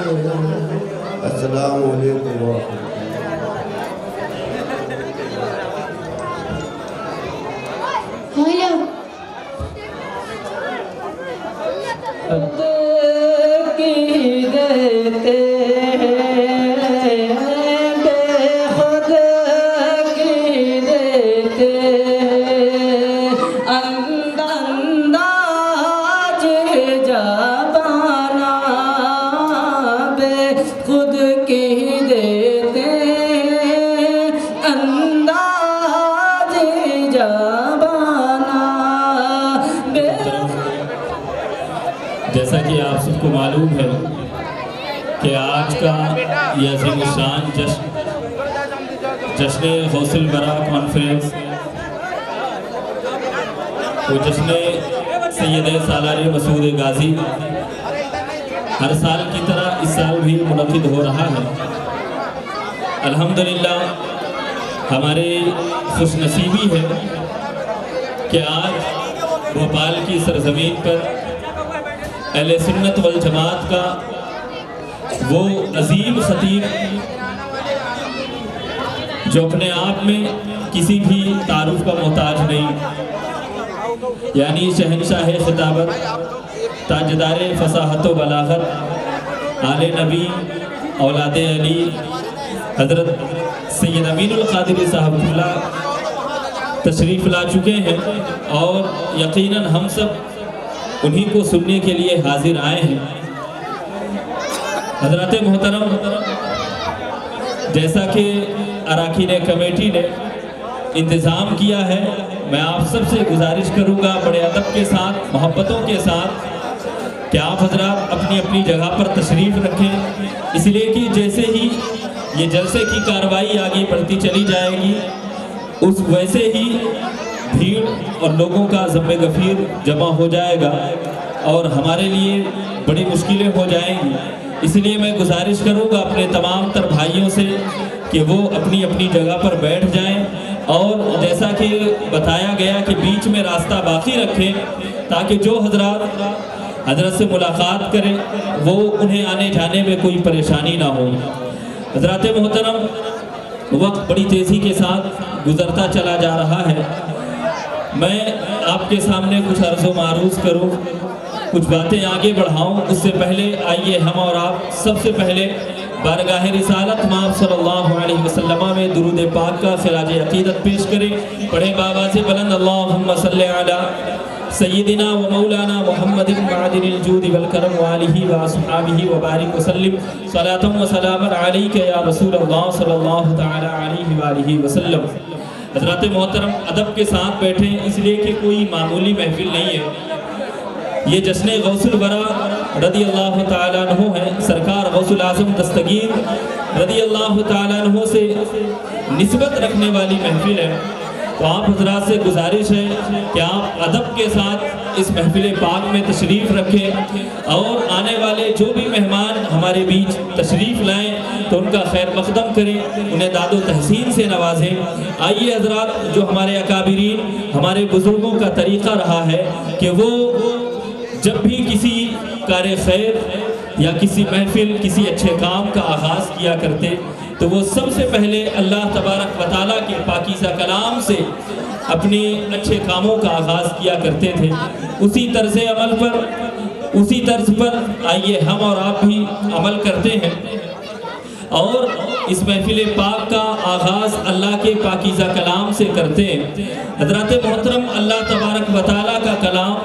السلام علیکم ورحمۃ جیسا کہ آپ سب کو معلوم ہے کہ آج کا یہ عظیم الشان جشن غوث الورا کانفرنس وہ جشن سید سالار مسعود غازی ہر سال کی طرح اس سال بھی منعقد ہو رہا ہے۔ الحمدللہ ہماری خوش نصیبی ہے کہ آج بھوپال کی سرزمین پر اہل سنت والجماعت کا وہ عظیم خطیب جو اپنے آپ میں کسی بھی تعارف کا محتاج نہیں، یعنی شہنشاہ خطابت، تاجدار فصاحت و بلاغت، آل نبی، اولاد علی، حضرت سید امین القادری صاحب اللہ تشریف لا چکے ہیں، اور یقیناً ہم سب انہی کو سننے کے لیے حاضر آئے ہیں۔ حضرات محترم، جیسا کہ اراکین کمیٹی نے انتظام کیا ہے، میں آپ سب سے گزارش کروں گا بڑے ادب کے ساتھ، محبتوں کے ساتھ، کہ آپ حضرات اپنی اپنی جگہ پر تشریف رکھیں، اس لیے کہ جیسے ہی یہ جلسے کی کارروائی آگے بڑھتی چلی جائے گی، اس ویسے ہی بھیڑ اور لوگوں کا ضم غفیر جمع ہو جائے گا اور ہمارے لیے بڑی مشکلیں ہو جائیں گی۔ اس لیے میں گزارش کروں گا اپنے تمام تر بھائیوں سے کہ وہ اپنی اپنی جگہ پر بیٹھ جائیں، اور جیسا کہ بتایا گیا کہ بیچ میں راستہ باقی رکھیں تاکہ جو حضرت سے ملاقات کریں وہ انہیں آنے جانے میں کوئی پریشانی نہ ہو۔ حضرات محترم، وقت بڑی تیزی کے ساتھ گزرتا چلا جا رہا ہے، میں آپ کے سامنے کچھ عرض و معروض کروں، کچھ باتیں آگے بڑھاؤں، اس سے پہلے آئیے ہم اور آپ سب سے پہلے بارگاہ رسالت مآب صلی اللہ علیہ وسلم میں درود پاک کا خراج عقیدت پیش کریں۔ پڑھیں بآواز بلند، اللہم صلی علی سیدنا و مولانا محمد معدن الجود والکرم وآلہ واصحابہ وبارک وسلم، صلاۃ و سلام علیک یا رسول اللہ صلی اللہ تعالی علیہ وآلہ وسلم۔ حضرات محترم، ادب کے ساتھ بیٹھیں، اس لیے کہ کوئی معمولی محفل نہیں ہے، یہ جشن غوث الورا رضی اللہ تعالیٰ عنہ ہے۔ سرکار غوث الاعظم دستگیر رضی اللہ تعالیٰ عنہ سے نسبت رکھنے والی محفل ہے، تو آپ حضرات سے گزارش ہے کہ آپ ادب کے ساتھ اس محفل پاک میں تشریف رکھیں، اور آنے والے جو بھی مہمان ہمارے بیچ تشریف لائیں تو ان کا خیر مقدم کریں، انہیں داد و تحسین سے نوازیں۔ آئیے حضرات، جو ہمارے اکابرین، ہمارے بزرگوں کا طریقہ رہا ہے کہ وہ جب بھی کسی کار خیر یا کسی محفل، کسی اچھے کام کا آغاز کیا کرتے تو وہ سب سے پہلے اللہ تبارک و تعالیٰ کے پاکیزہ کلام سے اپنے اچھے کاموں کا آغاز کیا کرتے تھے۔ اسی طرز عمل پر، اسی طرز پر آئیے ہم اور آپ بھی عمل کرتے ہیں، اور اس محفل پاک کا آغاز اللہ کے پاکیزہ کلام سے کرتے ہیں۔ حضرات محترم، اللہ تبارک و تعالیٰ کا کلام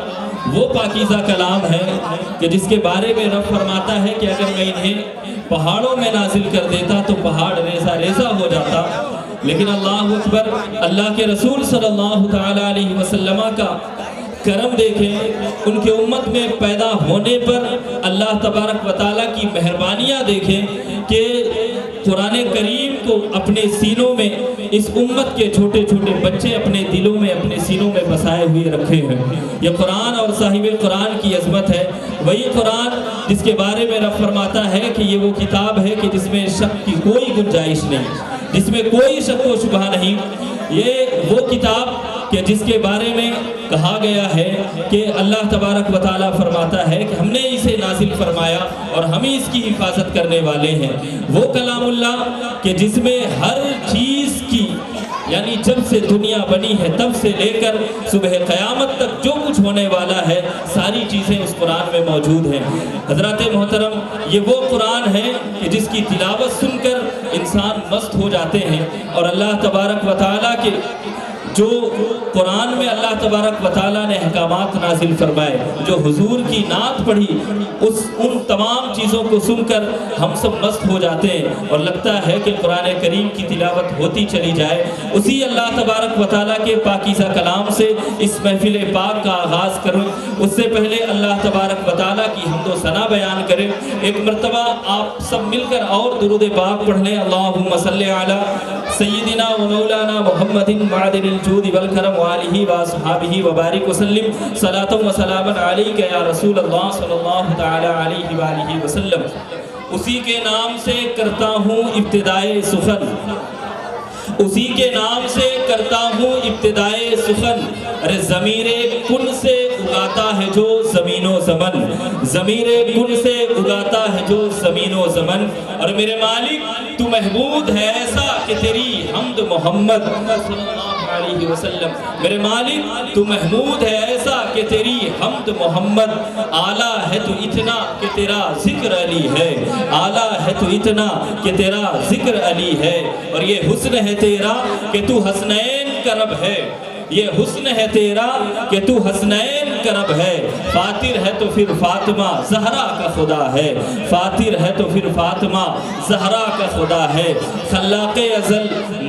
وہ پاکیزہ کلام ہے کہ جس کے بارے میں رب فرماتا ہے کہ اگر میں انہیں پہاڑوں میں نازل کر دیتا تو پہاڑ ریزہ ریزہ ہو جاتا، لیکن اللہ اکبر، اللہ کے رسول صلی اللہ تعالیٰ علیہ وسلم کا کرم دیکھیں، ان کے امت میں پیدا ہونے پر اللہ تبارک و تعالیٰ کی مہربانیاں دیکھیں کہ قرآن کریم کو اپنے سینوں میں اس امت کے چھوٹے چھوٹے بچے اپنے دلوں میں، اپنے سینوں میں بسائے ہوئے رکھے ہیں۔ یہ قرآن اور صاحب قرآن کی عظمت ہے، وہی قرآن جس کے بارے میں رب فرماتا ہے کہ یہ وہ کتاب ہے کہ جس میں شک کی کوئی گنجائش نہیں، جس میں کوئی شک و شبہ نہیں۔ یہ وہ کتاب کہ جس کے بارے میں کہا گیا ہے کہ اللہ تبارک و تعالیٰ فرماتا ہے کہ ہم نے اسے نازل فرمایا اور ہم ہی اس کی حفاظت کرنے والے ہیں۔ وہ کلام اللہ کہ جس میں ہر چیز کی، یعنی جب سے دنیا بنی ہے تب سے لے کر صبح قیامت تک جو کچھ ہونے والا ہے ساری چیزیں اس قرآن میں موجود ہیں۔ حضرات محترم، یہ وہ قرآن ہے کہ جس کی تلاوت سن کر انسان مست ہو جاتے ہیں، اور اللہ تبارک و تعالیٰ کے جو قرآن میں اللہ تبارک و تعالیٰ نے احکامات نازل فرمائے، جو حضور کی نعت پڑھی، ان تمام چیزوں کو سن کر ہم سب مست ہو جاتے ہیں اور لگتا ہے کہ قرآن کریم کی تلاوت ہوتی چلی جائے۔ اسی اللہ تبارک و تعالیٰ کے پاکیزہ کلام سے اس محفل پاک کا آغاز کروں۔ اس سے پہلے اللہ تبارک و تعالیٰ کی حمد و ثنا بیان کریں۔ ایک مرتبہ آپ سب مل کر اور درود پاک پڑھ لیں۔ اللہم صلی علی سیدنا و مولانا محمد معدن الجود والکرم وآلہ وصحابہ وبارک وسلم صلاۃ و سلام علیک یا رسول اللہ صلی اللہ تعالی علیہ وآلہ وسلم۔ اسی کے نام سے کرتا ہوں ابتدائے سخن، اسی کے نام سے کرتا ہوں ابتدائے سخن، ارے ضمیر کن سے اگاتا ہے جو زمین و زمن، ضمیر کن سے اگاتا ہے جو زمین و زمن، اور میرے مالک تو محمود ہے ایسا کہ تیری حمد محمد صلی اللہ علیہ وسلم، میرے مالک تو محمود ہے ایسا کہ تیری حمد محمد، اعلیٰ ہے تو اتنا کہ تیرا ذکر علی ہے، اعلیٰ ہے تو اتنا کہ تیرا ذکر علی ہے، اور یہ حسن ہے تیرا کہ تو حسنین کا رب ہے، یہ حسن ہے تیرا کہ تو حسنین کا رب ہے، فاتر ہے تو پھر فاطمہ زہرا کا خدا ہے، فاتر ہے تو پھر فاطمہ زہرا کا خدا ہے، خلاق ازل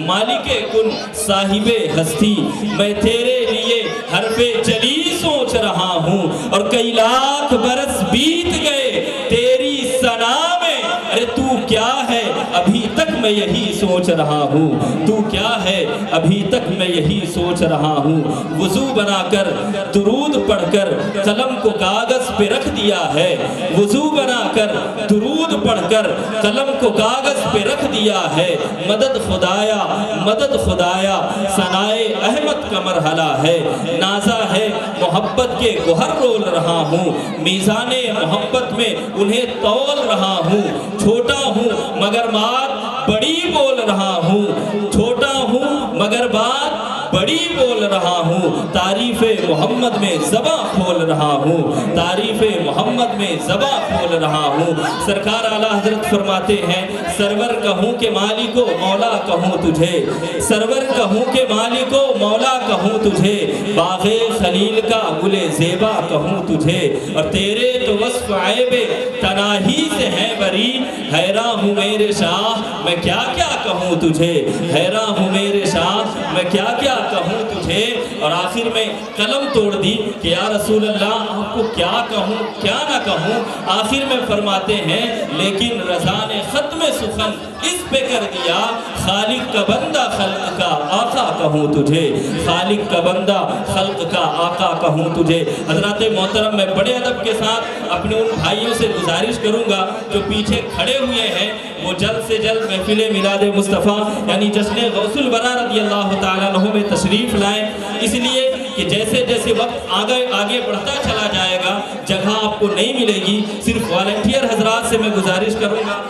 مالک کن صاحب ہستی، میں تیرے لیے حرف جلی سوچ رہا ہوں، اور کئی لاکھ برس بیت گئے تیری ثنا میں، ارے تو کیا ہے ابھی تک میں یہی سوچ رہا ہوں، تو کیا ہے ابھی تک میں یہی سوچ رہا ہوں، وضو بنا کر درود پڑھ کر قلم کو کاغذ پہ رکھ دیا ہے، وضو بنا کر درود پڑھ کر قلم کو کاغذ پہ رکھ دیا ہے، مدد خدایا مدد خدایا ثنائے احمد کا مرحلہ ہے، نازا ہے محبت کے گوہر رول رہا ہوں، میزان محبت میں انہیں تول رہا ہوں، چھوٹا ہوں مگر بات بڑی بول رہا ہوں، چھوٹا ہوں مگر بات بڑی بول رہا ہوں، تعریف محمد میں زباں کھول رہا ہوں، تعریف محمد میں زباں کھول رہا ہوں۔ سرکار اعلیٰ حضرت فرماتے ہیں، سرور کہوں کہ مالکو مولا کہوں تجھے، سرور کہوں کہ مالکو مولا کہوں تجھے، باغ خلیل کا گل زیبا کہوں تجھے، اور تیرے تو وصف عیب تناہی سے ہے بری، حیران ہوں میرے شاہ میں کیا کیا کہوں تجھے، حیران ہوں میرے شاہ میں کیا کیا کہوں تجھے، اور آخر میں قلم توڑ دی کہ یا رسول اللہ آپ کو کیا کہوں کیا نہ کہوں، آخر میں فرماتے ہیں لیکن رضا نے ختم سخن اس پہ کر دیا، خالق کا بندہ خلق کا آقا کہوں تجھے، خالق کا بندہ خلق کا آقا کہوں تجھے۔ حضرات محترم، میں بڑے ادب کے ساتھ اپنے ان بھائیوں سے گزارش کروں گا جو پیچھے کھڑے ہوئے ہیں، وہ جلد سے جلد محفل میلاد مصطفیٰ یعنی جشن غوث الورا رضی اللہ تعالیٰ عنہ میں تشریف لائیں، اس لیے کہ جیسے جیسے وقت آگے بڑھتا چلا جائے گا جگہ آپ کو نہیں ملے گی، صرف والنٹیئر حضرات سے میں گزارش کروں گا،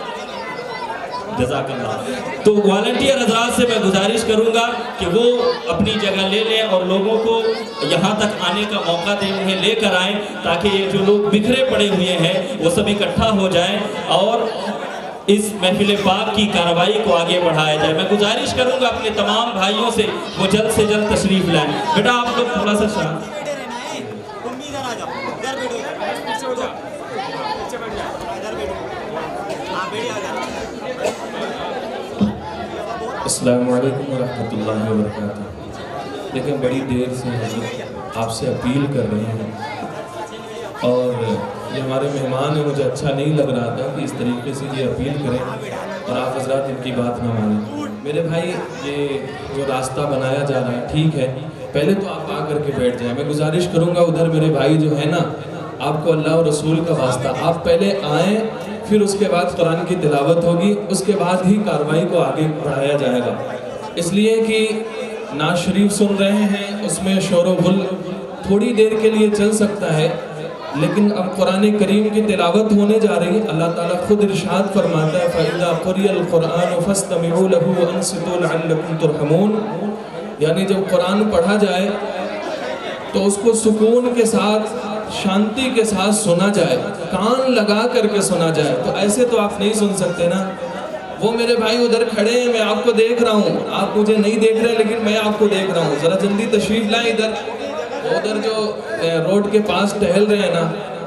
جزاک اللہ، تو والنٹیئر حضرات سے میں گزارش کروں گا کہ وہ اپنی جگہ لے لیں اور لوگوں کو یہاں تک آنے کا موقع دیں، انہیں لے کر آئیں تاکہ یہ جو لوگ بکھرے پڑے ہوئے ہیں وہ سب اکٹھا ہو جائیں اور اس محفل پاک کی کارروائی کو آگے بڑھایا جائے۔ میں گزارش کروں گا اپنے تمام بھائیوں سے وہ جلد سے جلد تشریف لائیں۔ بیٹا آپ لوگ تھوڑا سا شاہ السلام علیکم ورحمۃ اللہ وبرکاتہ۔ لیکن بڑی دیر سے حضرت آپ سے اپیل کر رہے ہیں اور یہ ہمارے مہمان ہیں، مجھے اچھا نہیں لگ رہا تھا کہ اس طریقے سے یہ اپیل کریں اور آپ حضرات ان کی بات نہ مانیں۔ میرے بھائی، یہ جو راستہ بنایا جا رہا ہے ٹھیک ہے، پہلے تو آپ آ کر کے بیٹھ جائیں۔ میں گزارش کروں گا ادھر میرے بھائی جو ہے نا، آپ کو اللہ اور رسول کا واسطہ، آپ پہلے آئیں، پھر اس کے بعد قرآن کی تلاوت ہوگی، اس کے بعد ہی کارروائی کو آگے بڑھایا جائے گا، اس لیے کہ نعت شریف سن رہے ہیں اس میں شور و غل تھوڑی دیر کے لیے چل سکتا ہے، لیکن اب قرآن کریم کی تلاوت ہونے جا رہی ہے۔ اللہ تعالیٰ خود ارشاد فرماتا ہے فَإِذَا قُرِئَ الْقُرْآنُ فَاسْتَمِعُوا لَهُ وَأَنصِتُوا لَعَلَّكُمْ تُرْحَمُونَ، یعنی جب قرآن پڑھا جائے تو اس کو سکون کے ساتھ، شانتی کے ساتھ سنا جائے، کان لگا کر کے سنا جائے۔ تو ایسے تو آپ نہیں سن سکتے نا، وہ میرے بھائی ادھر کھڑے ہیں، میں آپ کو دیکھ رہا ہوں، آپ مجھے نہیں دیکھ رہے لیکن میں آپ کو دیکھ رہا ہوں، ذرا جلدی تشریف لائیں ادھر جو روڈ کے پاس ٹہل رہے ہیں نا۔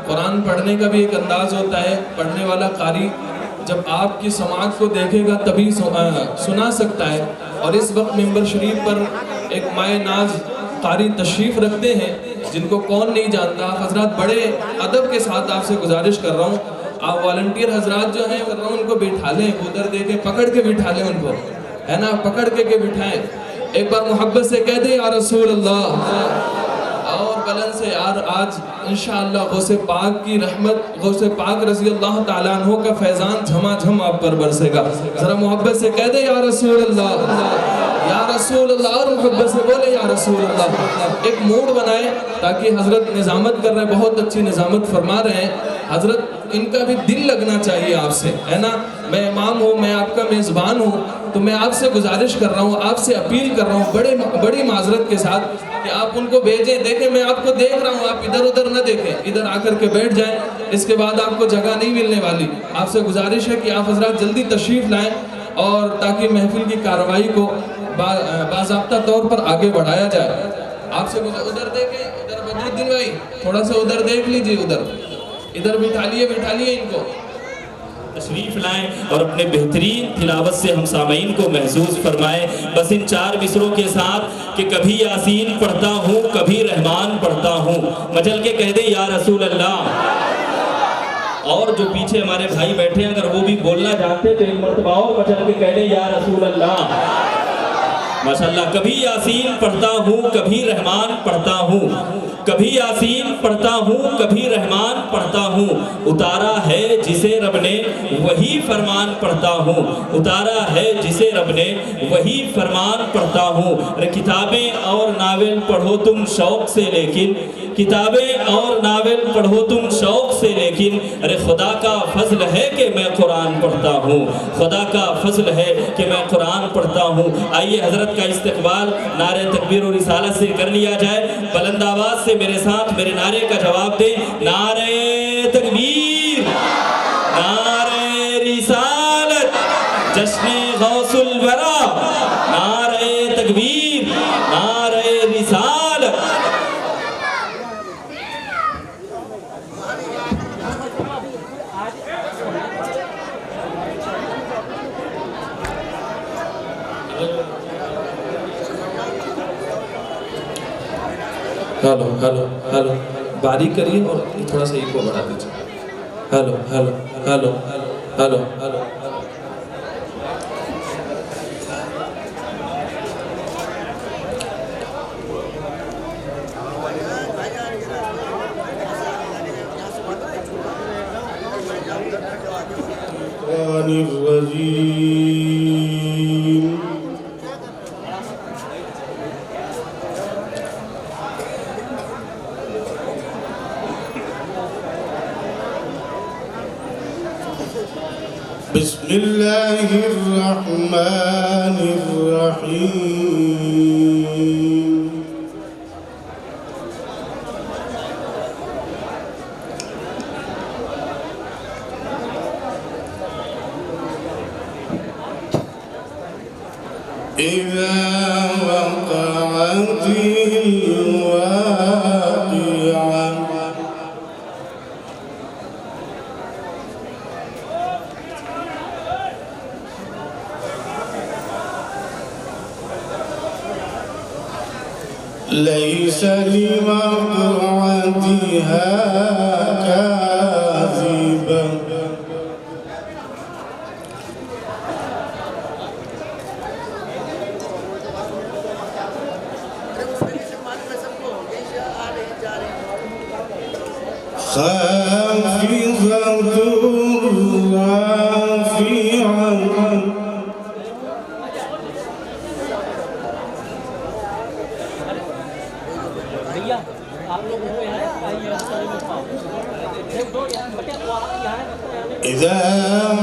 قرآن پڑھنے کا بھی ایک انداز ہوتا ہے، پڑھنے والا قاری جب آپ کی سماعت کو دیکھے گا تبھی سنا سکتا ہے، اور اس وقت ممبر شریف پر ایک مائے ناز قاری تشریف رکھتے ہیں جن کو کون نہیں جانتا۔ آپ حضرات بڑے ادب کے ساتھ آپ سے گزارش کر رہا ہوں، آپ والنٹیئر حضرات جو ہیں کر رہا ہوں ان کو بٹھا لیں، ادھر دیکھیں، پکڑ کے بٹھا لیں ان کو، ہے نا، پکڑ کے بٹھائیں۔ ایک بار محبت سے کہہ دیں یا رسول اللہ، اور بلند سے یار آج انشاءاللہ غوث پاک کی رحمت، غوث پاک رضی اللہ تعالیٰ عنہ کا فیضان جھما جھم آپ پر برسے گا۔ ذرا محبت سے کہہ دیں یا رسول اللہ، یا رسول اللہ، اور محبت سے بولے یا رسول اللہ۔ ایک موڈ بنائے تاکہ حضرت نظامت کر رہے ہیں، بہت اچھی نظامت فرما رہے ہیں حضرت، ان کا بھی دل لگنا چاہیے آپ سے، ہے نا۔ میں امام ہوں، میں آپ کا میزبان ہوں، تو میں آپ سے گزارش کر رہا ہوں، آپ سے اپیل کر رہا ہوں بڑی معذرت کے ساتھ کہ آپ ان کو بھیجیں۔ دیکھیں میں آپ کو دیکھ رہا ہوں، آپ ادھر ادھر نہ دیکھیں، ادھر آ کر کے بیٹھ جائیں، اس کے بعد آپ کو جگہ نہیں ملنے والی۔ آپ سے گزارش ہے کہ آپ حضرات جلدی تشریف لائیں، اور تاکہ محفل کی کارروائی کو باضابطہ طور پر آگے بڑھایا جائے۔ آپ سے ادھر دیکھیں، ادھر بدرالدین بھائی تھوڑا سا ادھر دیکھ لیجئے، ادھر بٹھا لیے ان کو۔ تشریف لائیں اور اپنے بہترین تلاوت سے ہم سامعین کو محظوظ فرمائیں، بس ان 4 مصروں کے ساتھ کہ کبھی یاسین پڑھتا ہوں، کبھی رحمان پڑھتا ہوں، مچل کے کہہ دیں یا رسول اللہ۔ اور جو پیچھے ہمارے بھائی بیٹھے ہیں اگر وہ بھی بولنا جانتے تو ایک مرتبہ اور مچل کے کہہ دیں یا رسول اللہ۔ ماشاءاللہ، کبھی یاسین پڑھتا ہوں، کبھی رحمان پڑھتا ہوں، کبھی یاسین پڑھتا ہوں، کبھی رحمان پڑھتا ہوں، اتارا ہے جسے رب نے وہی فرمان پڑھتا ہوں، اتارا ہے جسے رب نے وہی فرمان پڑھتا ہوں۔ ارے کتابیں اور ناول پڑھو تم شوق سے، لیکن کتابیں اور ناول پڑھو تم شوق سے، لیکن ارے خدا کا فضل ہے کہ میں قرآن پڑھتا ہوں، خدا کا فضل ہے کہ میں قرآن پڑھتا ہوں۔ آئیے حضرت کا استقبال نعرہ تکبیر و رسالت سے کر لیا جائے، بلند آواز سے میرے ساتھ میرے نعرے کا جواب دیں، نعرہ تکبیر، نعرہ رسالت، جشن غوث الورا، نعرہ تکبیر، نعرہ رسالت۔ ہلو ہلو ہلو، باریک کریے اور تھوڑا سا ایکو بڑھا دیجیے۔ Hello hello hello hello hello. بسم اللہ الرحمن الرحیم۔ اذا وقعت الواقعہ ليس لوقعتها كاذبة خافضة رافعة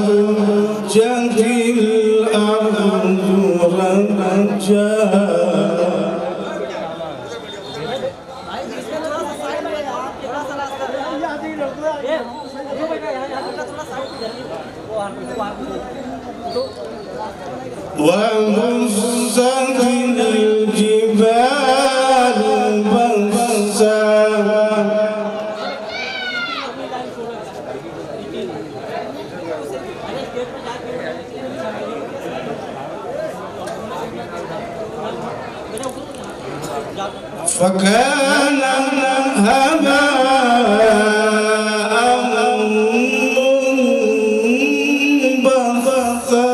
وداعجت الأرض رجاء وبست الجبال بسا فكان هباء منبثا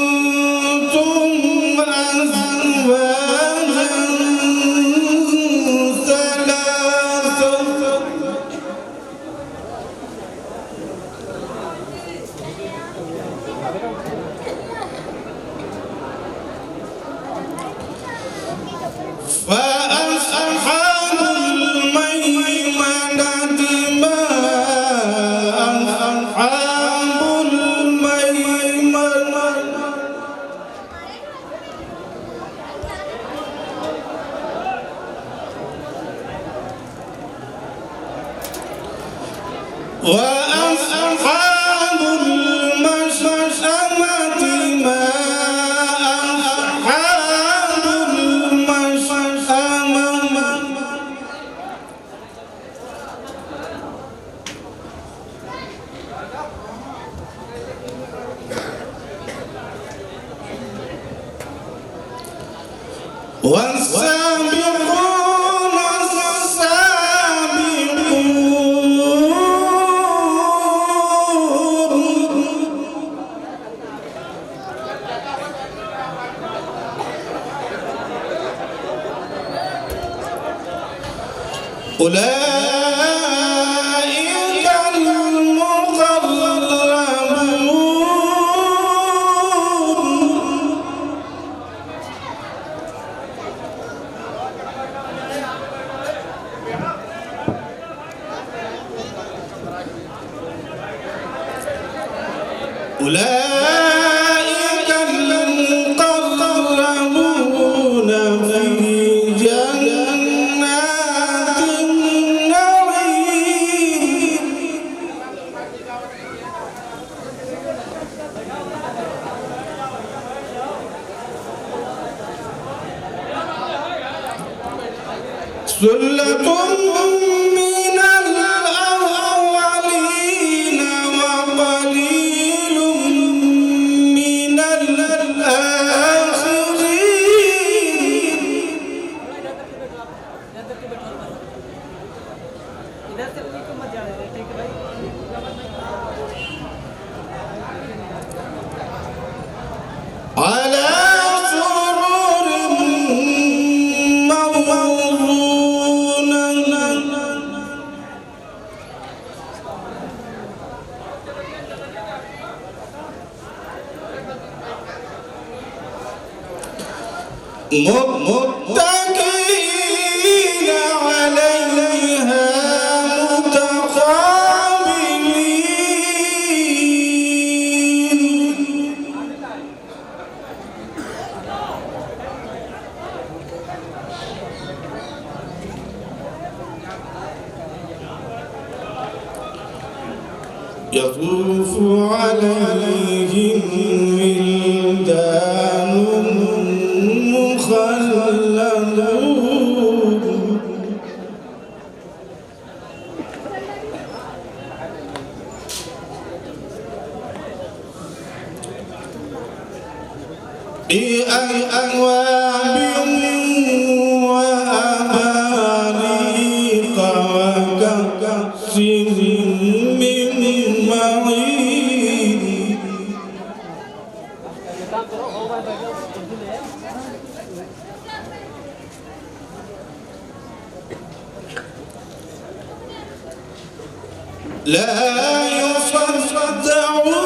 وكنتم أزواجا ثلاثة فأصحاب الميمنة ما أصحاب الميمنة وأصحاب المشأمة ما أصحاب المشأمة والسابقون السابقون أولئك المقربون أولئك المقربون في جنات النعيم ثلة من الأولين وقليل من الآخرين على سرر متكئين عليها متقابلين يطوف عليهم ولدان مخلدون بأكواب وأباريق وكأس من معين لا يصدعون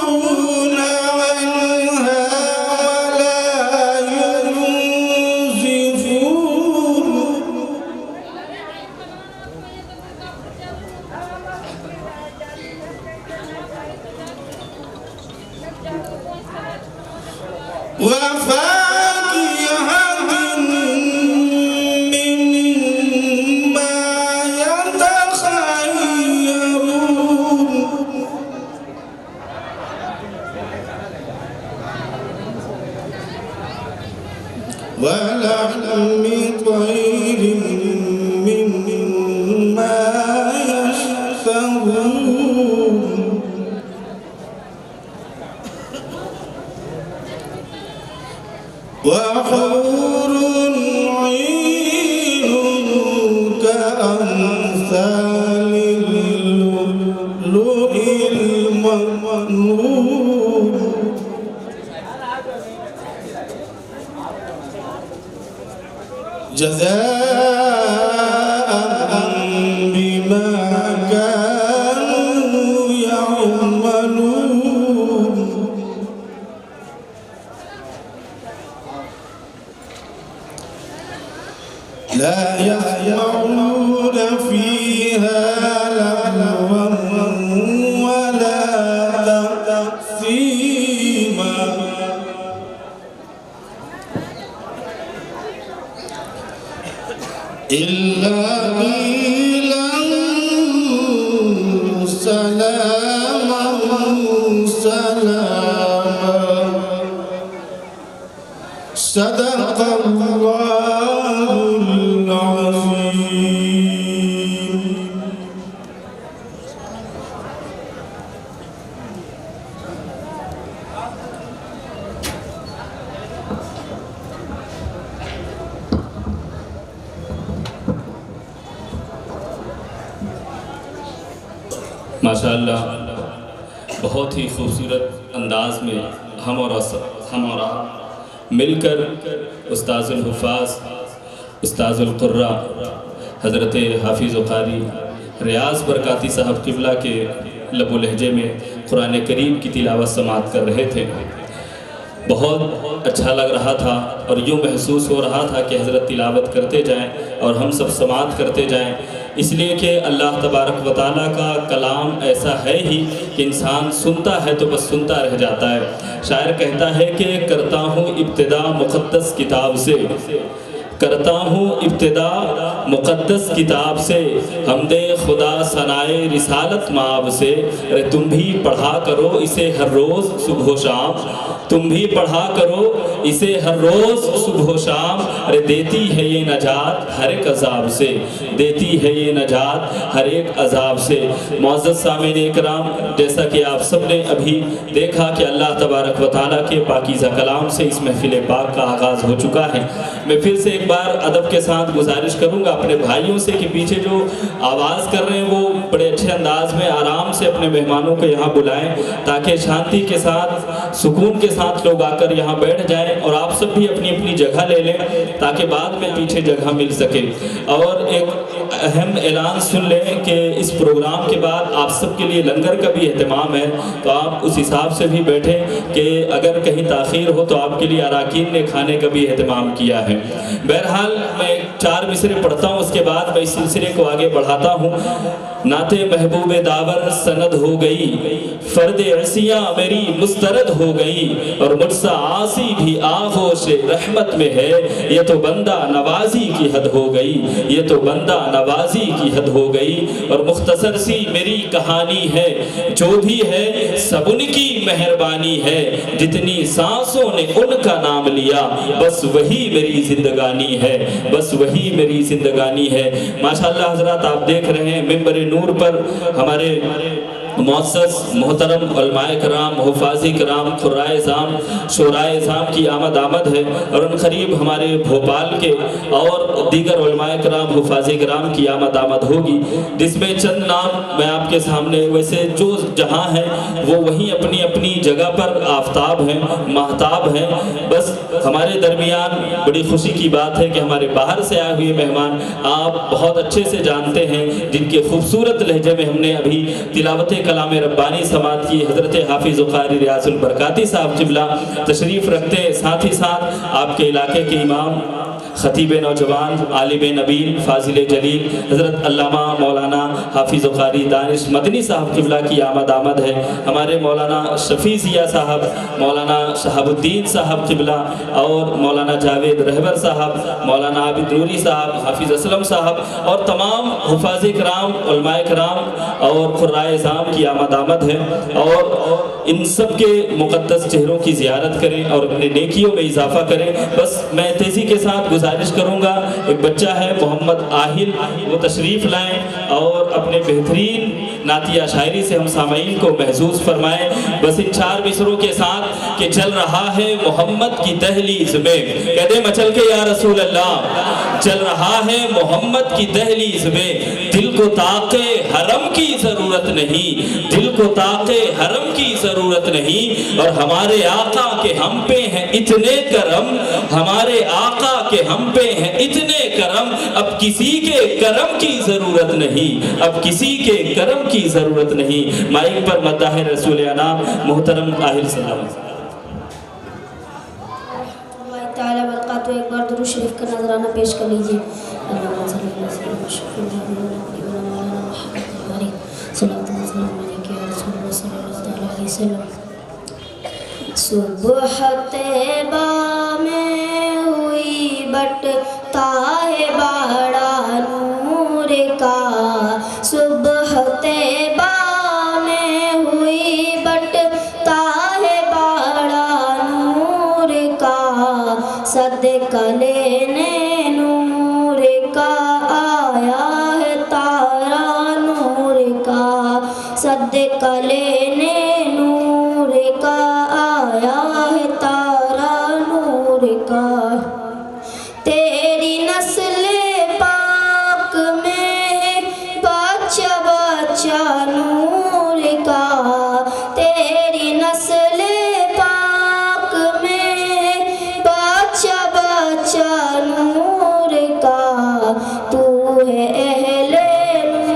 وفاكهة مما يتخيرون ولحم طير مما يشتهون وحور عين كأمثال اللؤلؤ المكنون جزاء بما كانوا يعملون لا يسمعون فيها لغوا ولا تأثيما إلا قيلا سلاما سلاما صدق الله العظيم. ماشاءاللہ بہت ہی خوبصورت انداز میں ہم اور آپ مل کر استاذ الحفاظ استاذ القرہ حضرت حافظ و قاری ریاض برکاتی صاحب قبلہ کے لب و لہجے میں قرآن کریم کی تلاوت سماعت کر رہے تھے. بہت اچھا لگ رہا تھا اور یوں محسوس ہو رہا تھا کہ حضرت تلاوت کرتے جائیں اور ہم سب سماعت کرتے جائیں، اس لیے کہ اللہ تبارک و تعالیٰ کا کلام ایسا ہے ہی کہ انسان سنتا ہے تو بس سنتا رہ جاتا ہے. شاعر کہتا ہے کہ کرتا ہوں ابتدا مقدس کتاب سے، کرتا ہوں ابتدا مقدس کتاب سے، حمد خدا ثنائے رسالت مآب سے. ارے تم بھی پڑھا کرو اسے ہر روز صبح و شام، تم بھی پڑھا کرو اسے ہر روز صبح و شام. ارے دیتی ہے یہ نجات ہر ایک عذاب سے، دیتی ہے یہ نجات ہر ایک عذاب سے. معزز سامعین اکرام، جیسا کہ آپ سب نے ابھی دیکھا کہ اللہ تبارک و تعالیٰ کے پاکیزہ کلام سے اس محفل پاک کا آغاز ہو چکا ہے. میں پھر سے ایک بار ادب کے ساتھ گزارش کروں گا اپنے بھائیوں سے کہ پیچھے جو آواز کر رہے ہیں وہ بڑے اچھے انداز میں آرام سے اپنے مہمانوں کو یہاں بلائیں تاکہ شانتی کے ساتھ سکون کے ساتھ لوگ آ کر یہاں بیٹھ جائیں، اور آپ سب بھی اپنی اپنی جگہ لے لیں تاکہ بعد میں پیچھے جگہ مل سکے. اور ایک اہم اعلان سن لیں کہ اس پروگرام کے بعد آپ سب کے لیے لنگر کا بھی اہتمام ہے، تو آپ اس حساب سے بھی بیٹھیں کہ اگر کہیں تاخیر ہو تو آپ کے لیے اراکین نے کھانے کا بھی اہتمام کیا ہے. بہرحال میں 4 مصرے پڑھتا ہوں، اس کے بعد میں اس سلسلے کو آگے بڑھاتا ہوں. نعت محبوب داور سند ہو گئی، فرد عصیاں میری مسترد ہو گئی، اور مجھ سا عاصی بھی آغوش رحمت میں ہے. یہ تو بندہ نوازی کی حد ہو گئی، یہ تو بندہ نوازی کی حد ہو گئی. اور مختصر سی میری کہانی ہے، جو بھی ہے سب ان کی مہربانی ہے. جتنی سانسوں نے ان کا نام لیا، بس وہی میری زندگانی ہے، بس وہی میری زندگانی ہے. ماشاءاللہ حضرات، آپ دیکھ رہے ہیں منبر نور پر ہمارے معزز محترم علماء کرام، حفاظ کرام، قرائے ازام، شورائے ازام کی آمد ہے، اور ان قریب ہمارے بھوپال کے اور دیگر علماء کرام، حفاظ کرام کی آمد ہوگی، جس میں چند نام میں آپ کے سامنے، ویسے جو جہاں ہیں وہ وہیں اپنی اپنی جگہ پر آفتاب ہیں، مہتاب ہیں. بس ہمارے درمیان بڑی خوشی کی بات ہے کہ ہمارے باہر سے آئے ہوئے مہمان آپ بہت اچھے سے جانتے ہیں، جن کے خوبصورت لہجے میں ہم نے ابھی تلاوت کلام ربانی سماعت کی. حضرت حافظ و قاری ریاض البرکاتی صاحب قبلہ تشریف رکھتے، ساتھ ہی ساتھ آپ کے علاقے کے امام خطیب نوجوان، عالم نبیل، فاضل جلیل حضرت علامہ مولانا حافظ قاری دانش مدنی صاحب قبلہ کی آمد ہے۔ ہمارے مولانا شفیع ضیاء صاحب، مولانا شہاب الدین صاحب قبلہ اور مولانا جاوید رہبر صاحب، مولانا عابد نوری صاحب، حافظ اسلم صاحب اور تمام حفاظ کرام، علماء کرام اور قرائے اعظام کی آمد ہے، اور ان سب کے مقدس چہروں کی زیارت کریں اور اپنے نیکیوں میں اضافہ کریں۔ بس میں تیزی کے ساتھ گزارش کروں گا، ایک بچہ ہے محمد آہل، وہ تشریف لائیں اور اپنے بہترین نعتیہ شاعری سے ہم سامعین کو محظوظ فرمائیں۔ بس ان 4 مصروں کے ساتھ کہ چل رہا ہے محمد کی دہلیز میں، کہہ دے مچل کے یا رسول اللہ، چل رہا ہے محمد کی دہلیز میں، دل کو طاقے حرم کی ضرورت نہیں، دل کو طاقے حرم کی ضرورت نہیں، اور ہمارے آقا کے ہم پہ ہیں اتنے کرم، ہمارے آقا کے ہم پہ ہیں اتنے کرم، اب کسی کے کرم کی ضرورت نہیں، اب کسی کے کرم کی ضرورت نہیں۔ مائک پر مداح رسول انام محترم آہل صلی اللہ تعالیٰ برکاتہ، ایک بار درود شریف کا نظرانہ پیش کر لیجئے۔ اللہم صلی اللہ علیہ وسلم۔ صبح طیبہ میں ہوئی بٹتا ہے بڑا نور کا، صبح طیبہ میں ہوئی بٹتا ہے بڑا نور کا، صدقہ لینے نور کا آیا ہے تارا نور کا، صدقہ لینے نور کا آیا ہے تارا نور کا، تیری نسل پاک میں بچہ بچہ نور کا، تیری نسل پاک میں بچہ بچہ نور کا، تو ہے اہل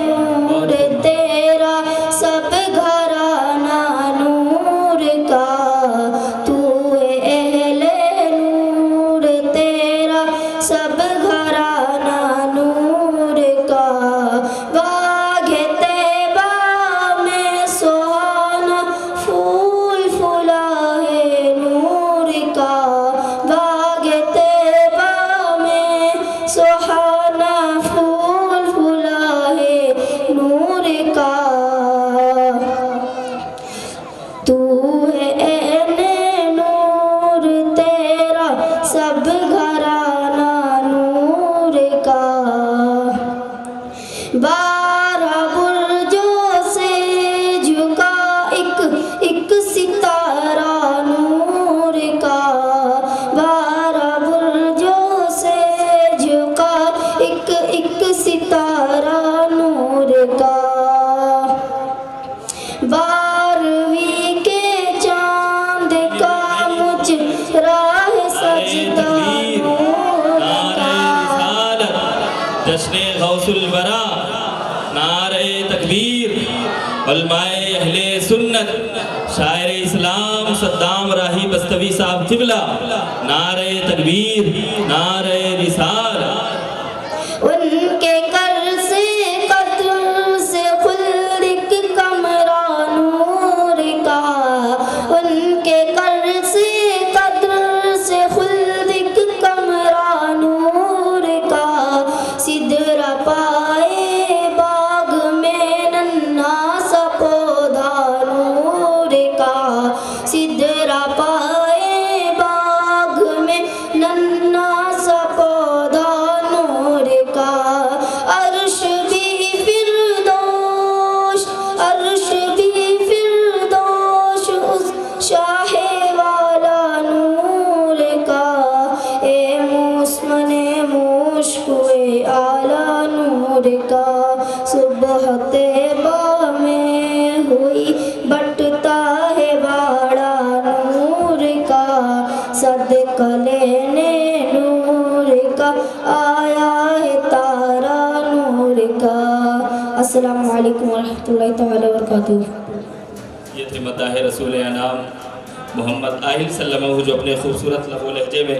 نور تیرا سب گھرانہ نور کا، تو ہے اہل نور تیرا سب گھرانہ نور کا، باغ طیبہ میں سہانا پھول پھلا ہے نور کا، باغ طیبہ میں سہانا پھول پھلا ہے نور کا، تو ہے عین نور تیرا سب گھرانہ نور کا، 12 برجوں سے جھکا ایک ستارہ نور کا، 12 برجوں سے جھکا ایک ستارہ نور کا، 12ویں کے چاند کا مجھ راہ سجدہ نور کا، جشن غوث الورا، نعرہ تکبیر، علماء اہل سنت، شاعر اسلام صدام راہی بستوی صاحب قبلہ، نعرہ تکبیر، نعرہ رسالت۔ ان کے کر سے قدر سے خلد ایک کمرہ نور کا، ان کے کر سے قدر سے خلد ایک کمرہ نور کا، سدرہ پائے باغ میں ننھا سا پودا نور کا، سدرہ پائے باغ میں ننھا سا پودا نور کا، عرش بھی فردوس، عرش بھی فردوس اس شاہ والا نور کا، اے موسمن مشک اعلیٰ نور کا، صبح طیبہ میں ہوئی بٹتا ہے بڑا نور کا، صدقہ لینے نور کا آیا ہے تارا نور کا۔ السلام علیکم ورحمۃ اللہ تعالی وبرکاتہ۔ یہ تھے مداح رسول انام محمد آہل صلی اللہ علیہ وسلم، جو اپنے خوبصورت لب و لہجے میں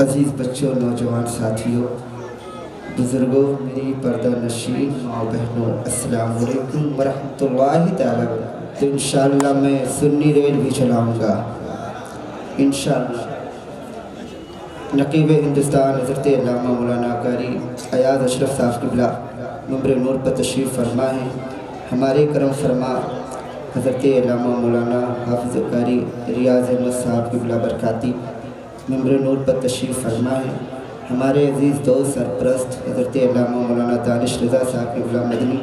عزیز بچوں، نوجوان ساتھیوں، بزرگوں، میری پردہ نشین ماں بہنوں، السلام علیکم ورحمۃ اللہ تعالیٰ وبرکاتہ۔ تو انشاءاللہ میں سنی ریل بھی چلاؤں گا انشاءاللہ۔ نقیب ہندوستان حضرت علامہ مولانا قاری ایاز اشرف صاحب قبلہ ممبر نور پر تشریف فرما ہے۔ ہمارے کرم فرما حضرت علامہ مولانا حافظ قاری ریاض احمد صاحب قبلہ برکاتی ممبر نور پر تشریف فرما ہے۔ ہمارے عزیز دوست سرپرست حضرت علامہ مولانا دانش رضا صاحب قبلہ مدنی،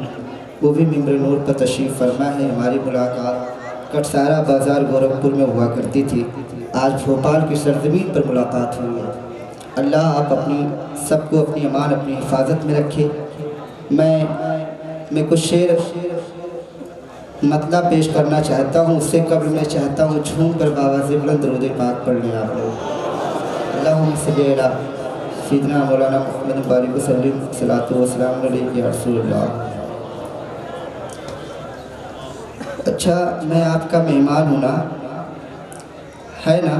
وہ بھی ممبر نور پر تشریف فرما ہے۔ ہماری ملاقات کٹسارا بازار گورکھپور میں ہوا کرتی تھی، آج بھوپال کی سرزمین پر ملاقات ہوئی ہے۔ اللہ آپ اپنی سب کو اپنی امان اپنی حفاظت میں رکھے۔ میں کچھ شعر مطلب پیش کرنا چاہتا ہوں، اس سے قبل میں چاہتا ہوں جھوم کر بآواز بلند درود پاک پڑھ لیں آپ لوگ۔ اللہم صلی علی سیدنا مولانا محمد بارک وسلم، صلاۃ و سلام علیہ یا رسول اللہ۔ اچھا، میں آپ کا مہمان ہوں نا، ہے نا؟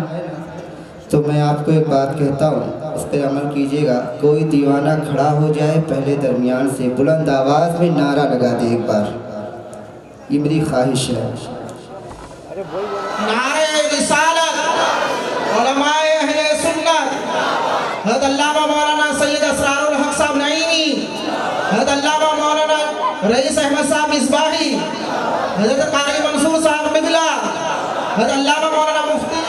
تو میں آپ کو ایک بات کہتا ہوں، اس پر عمل کیجئے گا۔ کوئی دیوانہ کھڑا ہو جائے پہلے درمیان سے، بلند آواز میں نعرہ لگا دے ایک بار، یہ میری خواہش ہے۔ نعرہ رسالت علماء اہل سنت حضرت علامہ مولانا سید اسرار الحق صاحب نعیمی، حضرت علامہ مولانا رئیس احمد صاحب مصباحی، حضرت قاری منصور صاحب قبلہ، حضرت علامہ مولانا مفتی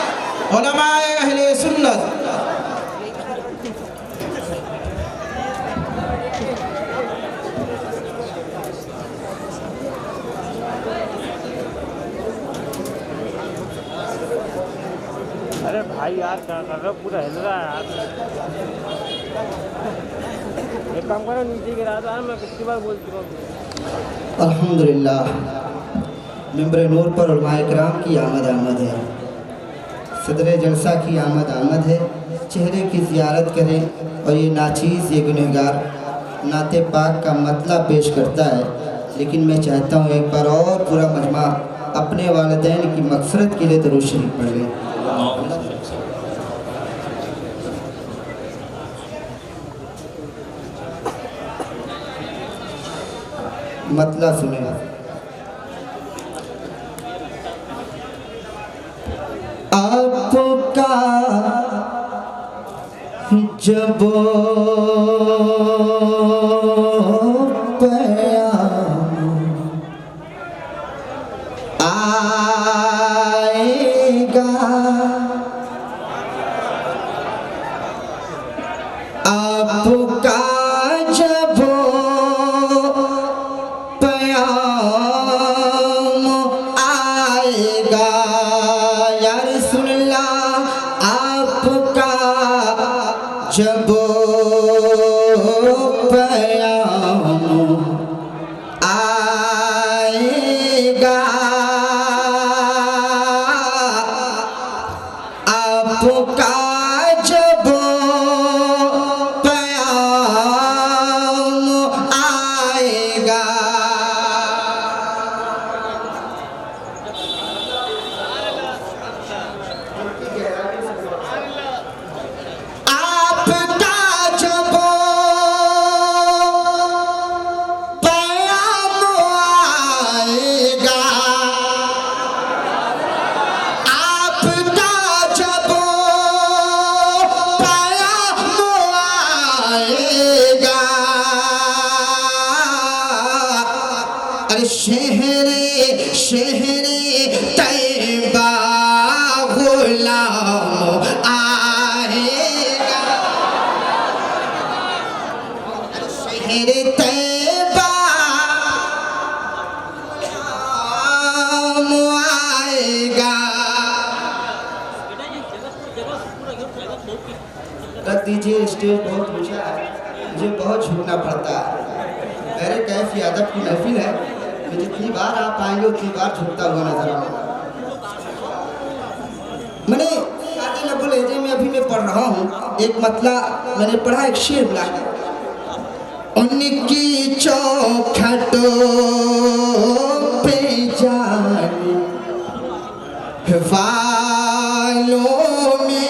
علماء اہل سنت۔ ارے بھائی یار کیا کر رہا ہو، پورا ہل رہا ہے یار۔ ایک کام کرو، نیچے گرا دو، میں کتنی بار بول چکا ہوں۔ الحمدللہ، ممبر نور پر علماء کرام کی آمد ہے، صدر جلسہ کی آمد ہے۔ چہرے کی زیارت کریں، اور یہ ناچیز، یہ گنہگار نعت پاک کا مطلب پیش کرتا ہے، لیکن میں چاہتا ہوں ایک بار اور پورا مجمع اپنے والدین کی مغفرت کے لیے درود شریف پڑھ لیں۔ مطلب سنیں۔ آپ کا جب پیام آئے گا، آپ کا جب پیام آئے گا، یا رسول اللہ، آپ کا جب پیام آئے گا، آپ کا جب پیام آئے گا، آپ کا جب پیام آئے گا، آپ کا جب پیام آئے گا، ارے شہر طیبہ غلام آئے گا، شہر طیبہ غلام آئے گا۔ رکھ دیجئے، اسٹیج بہت اونچا ہے، مجھے بہت جھکنا پڑتا ہے، میرے کیفی ادب کی محفل ہے، میں جتنی بار آپ آئیں گے اتنی بار جھکتا ہوا نظر آؤں گا۔ میں نے سادے لب لہجے میں ابھی میں پڑھ رہا ہوں، ایک مطلع میں نے پڑھا، ایک شعر بلا ہے، ان کی چوکھٹوں پہ جانے والوں میں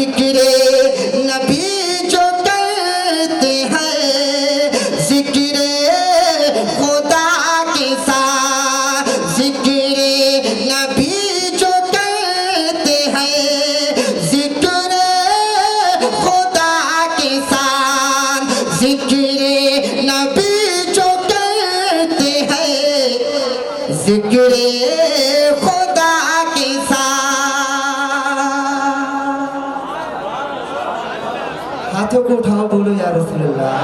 ذکر نبی جو کرتے ہیں ذکر خدا کے ساتھ ذکر نبی جو کرتے ہیں ذکر خدا کے ساتھ ذکر نبی جو کرتے ہیں ذکر خدا کے ساتھ. ہاتھوں کو اٹھاؤ بولو یا رسول اللہ.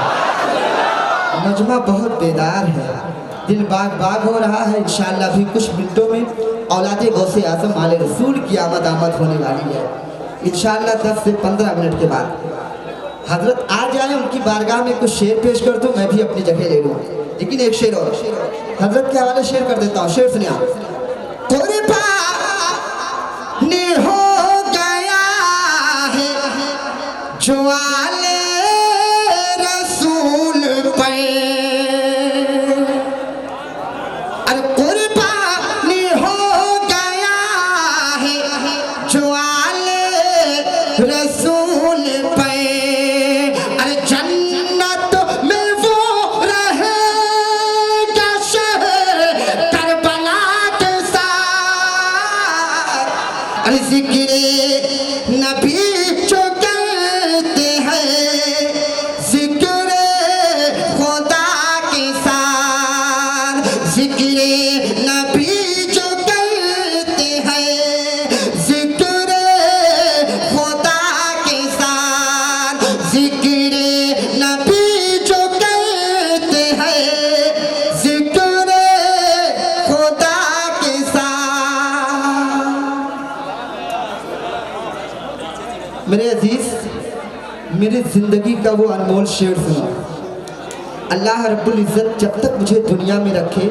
مجمع بہت بیدار ہے, دل باغ باغ ہو رہا ہے. انشاءاللہ بھی کچھ منٹوں میں اولاد غوث اعظم آل رسول کی آمد ہونے والی ہے. انشاءاللہ 10 سے 15 منٹ کے بعد حضرت آ جائیں, ان کی بارگاہ میں کچھ شعر پیش کر دوں, میں بھی اپنی جگہ لے لوں. لیکن ایک شعر اور حضرت کے حوالے شعر کر دیتا ہوں. شعر سنیا. قربان ہو گیا ہے جو آل رسول پر, ارے قربان ہو گیا ہے جو آل رسول پر, ارے جنت میں وہ رہے گا شہر کربلا کے ساتھ. ارے ذکر نبی جو کرتے ہیں ذکر خدا کے ساتھ ذکر نبی جو کرتے ہیں ذکر خدا کے ساتھ ذکر نبی جو کرتے ہیں ذکر خدا کے ساتھ. میرے عزیز, میری زندگی کا وہ انمول شعر سنو. اللہ رب العزت جب تک مجھے دنیا میں رکھے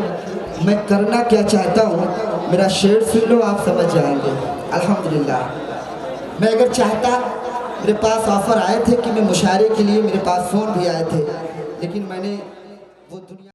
میں کرنا کیا چاہتا ہوں میرا شعر سن لو, آپ سمجھ جائیں گے. الحمدللہ میں اگر چاہتا, میرے پاس آفر آئے تھے کہ میں مشاعرے کے لیے, میرے پاس فون بھی آئے تھے, لیکن میں نے وہ دنیا